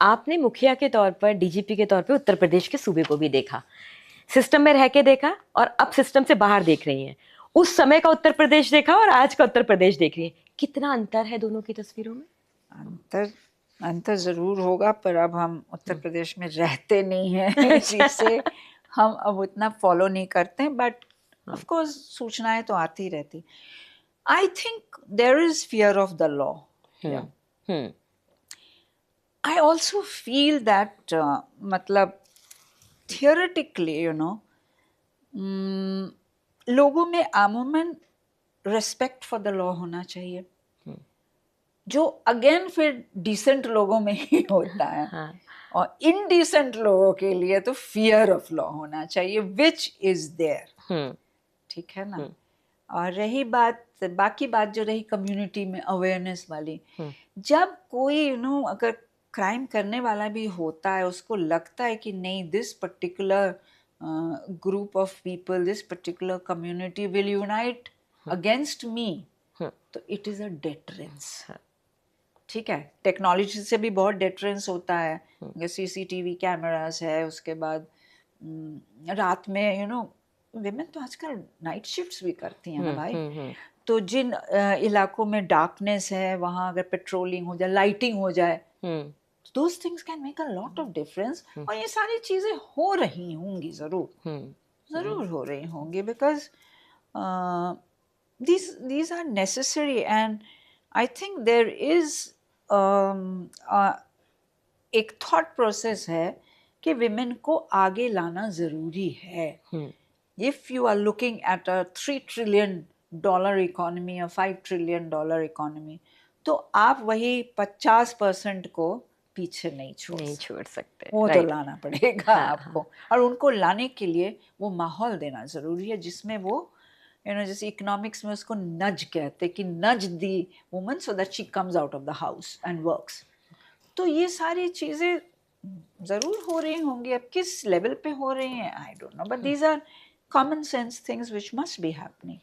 आपने मुखिया के तौर पर, डीजीपी के तौर पे उत्तर प्रदेश के सूबे को भी देखा, सिस्टम में रह के देखा और अब सिस्टम से बाहर देख रही हैं। उस समय का उत्तर प्रदेश देखा और आज का उत्तर प्रदेश देख रही हैं, कितना अंतर है दोनों की तस्वीरों में? अंतर अंतर जरूर होगा, पर अब हम उत्तर प्रदेश में रहते नहीं हैं इसी से हम अब उतना फॉलो नहीं करते हैं, बट ऑफ कोर्स सूचनाएं तो आती रहती। I think there is fear of the law. Hmm I also feel that मतलब थियोरेटिकली लोगों में अमूमन रिस्पेक्ट फॉर द लॉ होना चाहिए, जो अगेन फिर डिसेंट लोगों में ही होता है। हाँ। और इनडिसेंट लोगों के लिए तो फियर ऑफ लॉ होना चाहिए, विच इज देयर। ठीक है ना। और रही बात, बाकी बात जो रही कम्युनिटी में अवेयरनेस वाली, जब कोई अगर क्राइम करने वाला भी होता है, उसको लगता है कि नहीं, this particular group of people, this particular community will unite against me, तो इट इज अ डेटरेंस। ठीक है, टेक्नोलॉजी से भी बहुत डेटरेंस होता है। सीसीटीवी कैमरास है, उसके बाद रात में विमेन तो आजकल नाइट शिफ्ट्स भी करती हैं ना भाई। तो जिन इलाकों में डार्कनेस है, वहाँ अगर पेट्रोलिंग हो जाए, लाइटिंग हो जाए, those things can make a lot of difference। और ये सारी चीजें हो रही होंगी, जरूर हो रही होंगी, because these are necessary, and I think there is एक थॉट प्रोसेस है कि विमेन को आगे लाना जरूरी है। If you are looking at a $3 trillion economy और $5 ट्रिलियन इकोनॉमी, तो आप वही 50% को पीछे नहीं छोड़ सकते, वो तो लाना पड़ेगा आपको। हाँ। और उनको लाने के लिए वो माहौल देना जरूरी है, जिसमें वो जैसे इकोनॉमिक्स में उसको नज कहते हैं, कि nudge the woman so that she comes out of the house and works. तो ये सारी चीजें जरूर हो रही होंगी, अब किस लेवल पे हो रही हैं I don't know, but these are common sense things which must be happening.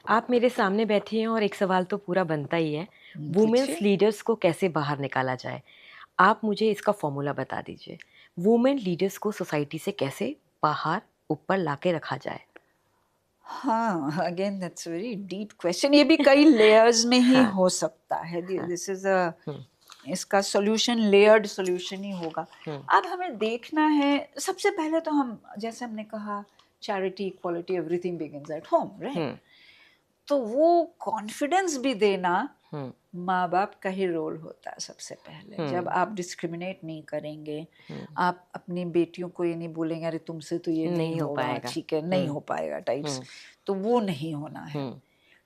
आप मेरे सामने बैठी हैं और एक सवाल तो पूरा बनता ही है, वुमेन्स लीडर्स को कैसे बाहर निकाला जाए? आप मुझे इसका फॉर्मूला बता दीजिए। वुमेन लीडर्स को सोसाइटी से कैसे बाहर ऊपर लाके रखा जाए? हाँ, again that's very deep question. ये भी कई लेयर्स में ही हाँ, हो सकता है। हाँ, दिस इज अ इसका सॉल्यूशन लेयर्ड सॉल्यूशन ही होगा। अब हमें देखना है, सबसे पहले तो हम, जैसे हमने कहा, charity, equality, everything begins at home, right. तो वो कॉन्फिडेंस भी देना माँ बाप का ही रोल होता है सबसे पहले। जब आप डिस्क्रिमिनेट नहीं करेंगे, आप अपनी बेटियों को ये नहीं बोलेंगे अरे तुमसे तो ये नहीं हो होगा, पाएगा, ठीक है, नहीं हो पाएगा टाइप्स, तो वो नहीं होना है।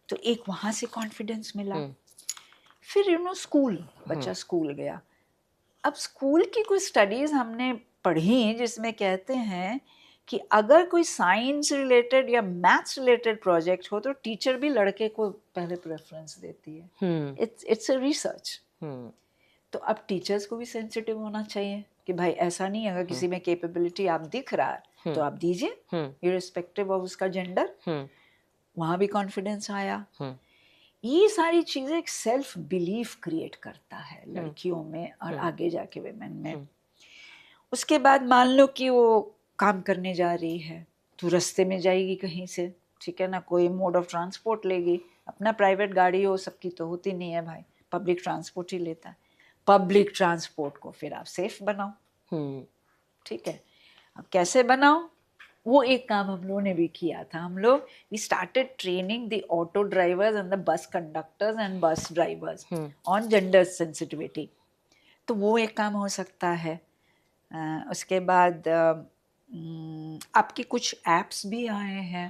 तो एक वहां से कॉन्फिडेंस मिला। फिर स्कूल, बच्चा स्कूल गया। अब स्कूल की कुछ स्टडीज हमने पढ़ी जिसमें कहते हैं कि अगर कोई साइंस रिलेटेड या मैथ्स रिलेटेड प्रोजेक्ट हो तो टीचर भी लड़के को पहले प्रेफरेंस देती है। It's a research. तो अब टीचर्स को भी सेंसिटिव होना चाहिए कि भाई ऐसा नहीं, अगर किसी में कैपेबिलिटी आप दिख रहा है तो आप दीजिए, इररिस्पेक्टिव ऑफ उसका जेंडर। वहां भी कॉन्फिडेंस आया। ये सारी चीजें एक सेल्फ बिलीफ क्रिएट करता है लड़कियों में और आगे जाके विमेन में। उसके बाद मान लो कि वो काम करने जा रही है, तो रास्ते में जाएगी कहीं से, ठीक है ना, कोई मोड ऑफ ट्रांसपोर्ट लेगी। अपना प्राइवेट गाड़ी हो, सबकी तो होती नहीं है भाई, पब्लिक ट्रांसपोर्ट ही लेता है। पब्लिक ट्रांसपोर्ट को फिर आप सेफ बनाओ। ठीक है, अब कैसे बनाओ, वो एक काम हम लोगों ने भी किया था। हम लोग we started training the auto drivers and the bus conductors and bus drivers on gender sensitivity. तो वो एक काम हो सकता है। उसके बाद आपके कुछ एप्स भी आए हैं,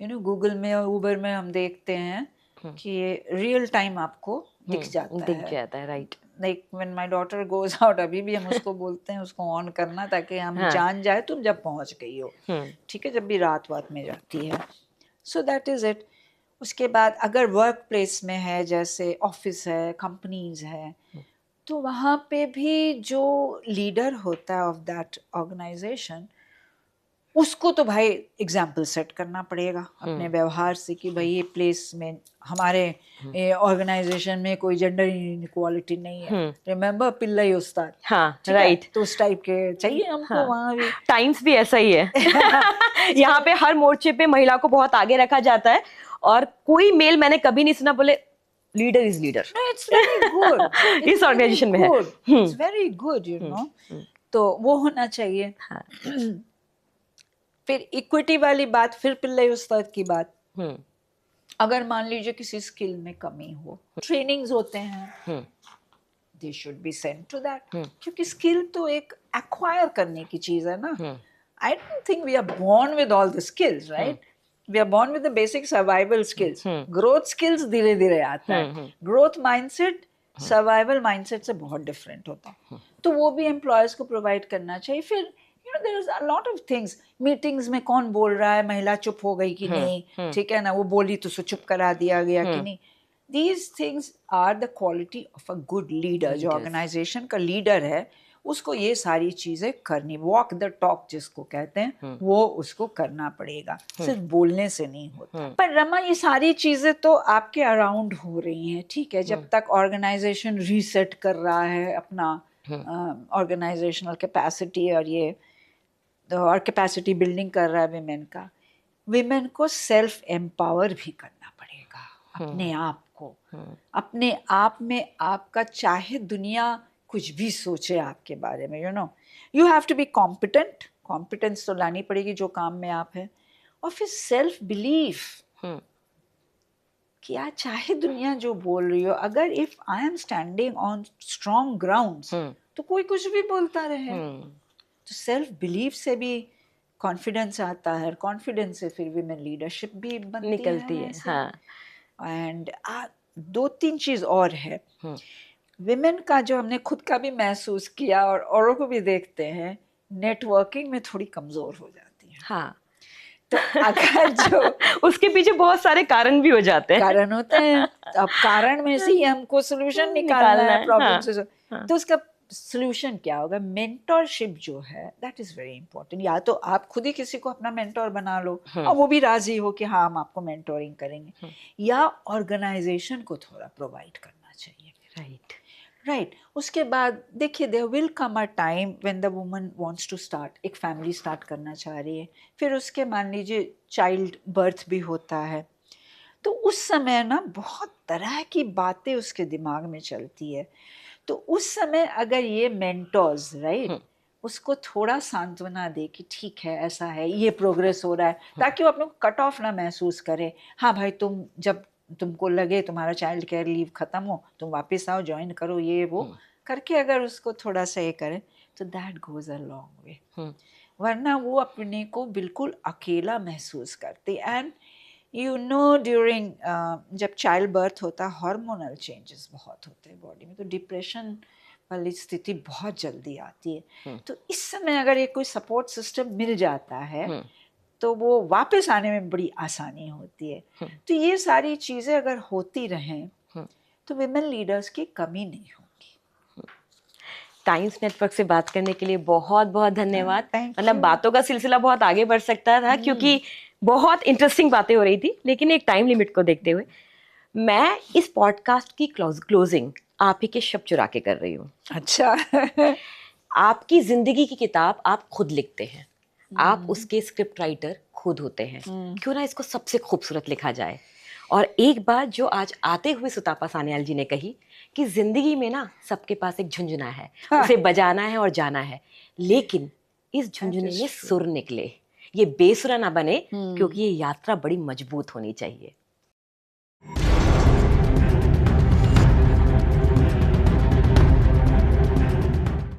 गूगल में और ऊबर में हम देखते हैं कि रियल टाइम आपको दिख जाता है, right. Like when my daughter goes out, अभी भी हम उसको बोलते हैं उसको ऑन करना, ताकि हम जान जाए तुम जब पहुंच गई हो। ठीक है, जब भी रात में जाती है। So that is it. उसके बाद अगर वर्क प्लेस में है, जैसे ऑफिस है, कंपनीज है, तो वहाँ पे भी जो लीडर होता है ऑफ दैट ऑर्गेनाइजेशन, उसको तो भाई एग्जाम्पल सेट करना पड़ेगा अपने व्यवहार से कि भाई ये प्लेस में हमारे ऑर्गेनाइजेशन में कोई जेंडर इनइक्वालिटी नहीं है, रिमेम्बर पिल्लई उस्ताद, हाँ राइट, तो उस टाइप के चाहिए हमको। हाँ, वहाँ भी टाइम्स भी ऐसा ही है यहाँ पे हर मोर्चे पे महिला को बहुत आगे रखा जाता है और कोई मेल मैंने कभी नहीं सुना बोले leader is leader. It's very good इस ऑर्गेनाइजेशन में है, it's very good, you know, तो वो होना चाहिए। हाँ। फिर इक्विटी वाली बात, फिर पिल्लई उस्ताद की बात, अगर मान लीजिए किसी स्किल में कमी हो, ट्रेनिंग्स होते हैं, they should be sent to that, क्योंकि स्किल तो एक एक्वायर करने की चीज है ना। I don't think we are born with all the skills, right? We are born with the basic survival skills, growth skills धीरे धीरे आता है। ग्रोथ माइंडसेट सर्वाइवल माइंडसेट से बहुत डिफरेंट होता है, तो वो भी एम्प्लॉयज को प्रोवाइड करना चाहिए। फिर there is a lot of things, meetings में कौन बोल रहा है, महिला चुप हो गई कि नहीं, ठीक है ना, वो बोली तो उसे चुप करा दिया गया कि नहीं। These things are the quality of a good leader। जो ऑर्गेनाइजेशन का लीडर है उसको ये सारी चीजें करनी, वॉक द टॉक जिसको कहते हैं, वो उसको करना पड़ेगा, सिर्फ बोलने से नहीं होता। पर रमा, ये सारी चीजें तो आपके अराउंड हो रही हैं, ठीक है, जब तक ऑर्गेनाइजेशन रीसेट कर रहा है अपना ऑर्गेनाइजेशनल कैपेसिटी और ये और कैपेसिटी बिल्डिंग कर रहा है विमेन का, विमेन को सेल्फ एम्पावर भी करना पड़ेगा अपने आप को, अपने आप में आपका, चाहे दुनिया कुछ भी सोचे आपके बारे में, you know, you have to be competent, competence तो लानी पड़ेगी जो काम में आप हैं, और फिर सेल्फ बिलीफ कि यार चाहे दुनिया जो बोल रही हो, अगर if I am standing on strong grounds तो कोई कुछ भी बोलता रहे। तो सेल्फ बिलीफ से भी कॉन्फिडेंस आता है, कॉन्फिडेंस से फिर विमेन लीडरशिप भी निकलती है। हाँ। एंड दो तीन चीज और है विमेन का, जो हमने खुद का भी महसूस किया और औरों को भी देखते हैं, नेटवर्किंग में थोड़ी कमजोर हो जाती है। हाँ। तो अगर जो उसके पीछे बहुत सारे कारण भी हो जाते हैं, कारण होते हैं, अब कारण में से ही हमको सोल्यूशन निकालना है प्रॉब्लम से। तो उसका सोल्यूशन क्या होगा? मेंटरशिप जो है, दैट इज वेरी इंपॉर्टेंट। या तो आप खुद ही किसी को अपना मेंटोर बना लो और वो भी राजी हो कि हाँ हम आपको मेंटोरिंग करेंगे, या ऑर्गेनाइजेशन को थोड़ा प्रोवाइड करना चाहिए। राइट। उसके बाद देखिए, there will come a time when the woman wants to start, एक फैमिली स्टार्ट करना चाह रही है, फिर उसके मान लीजिए चाइल्ड बर्थ भी होता है, तो उस समय ना बहुत तरह की बातें उसके दिमाग में चलती है। तो उस समय अगर ये मेंटर्स, राइट, उसको थोड़ा सांत्वना दे कि ठीक है ऐसा है, ये प्रोग्रेस हो रहा है, ताकि वो अपने को कट ऑफ ना महसूस करे। हाँ भाई, तुम जब तुमको लगे तुम्हारा चाइल्ड केयर लीव खत्म हो, तुम वापस आओ, ज्वाइन करो, ये वो करके अगर उसको थोड़ा सा ये करें तो that goes a long way. वरना वो अपने को बिल्कुल अकेला महसूस करती। एंड यू नो, ड्यूरिंग जब चाइल्ड बर्थ होता है, हार्मोनल चेंजेस बहुत होते हैं बॉडी में, तो डिप्रेशन वाली स्थिति बहुत जल्दी आती है। तो इस समय अगर ये कोई सपोर्ट सिस्टम मिल जाता है तो वो वापस आने में बड़ी आसानी होती है। तो ये सारी चीज़ें अगर होती रहें तो विमेन लीडर्स की कमी नहीं होगी। टाइम्स नेटवर्क से बात करने के लिए बहुत बहुत धन्यवाद। मतलब बातों का सिलसिला बहुत आगे बढ़ सकता था क्योंकि बहुत इंटरेस्टिंग बातें हो रही थी, लेकिन एक टाइम लिमिट को देखते हुए मैं इस पॉडकास्ट की क्लोजिंग आप ही के शब्द चुरा के कर रही हूँ। अच्छा। आपकी जिंदगी की किताब आप खुद लिखते हैं, आप उसके स्क्रिप्ट राइटर खुद होते हैं, क्यों ना इसको सबसे खूबसूरत लिखा जाए। और एक बात जो आज आते हुए सुतापा सान्याल जी ने कही कि जिंदगी में ना सबके पास एक झुंझुना है, उसे बजाना है और जाना है, लेकिन इस झुंझुने में सुर निकले, ये बेसुरा ना बने, क्योंकि ये यात्रा बड़ी मजबूत होनी चाहिए।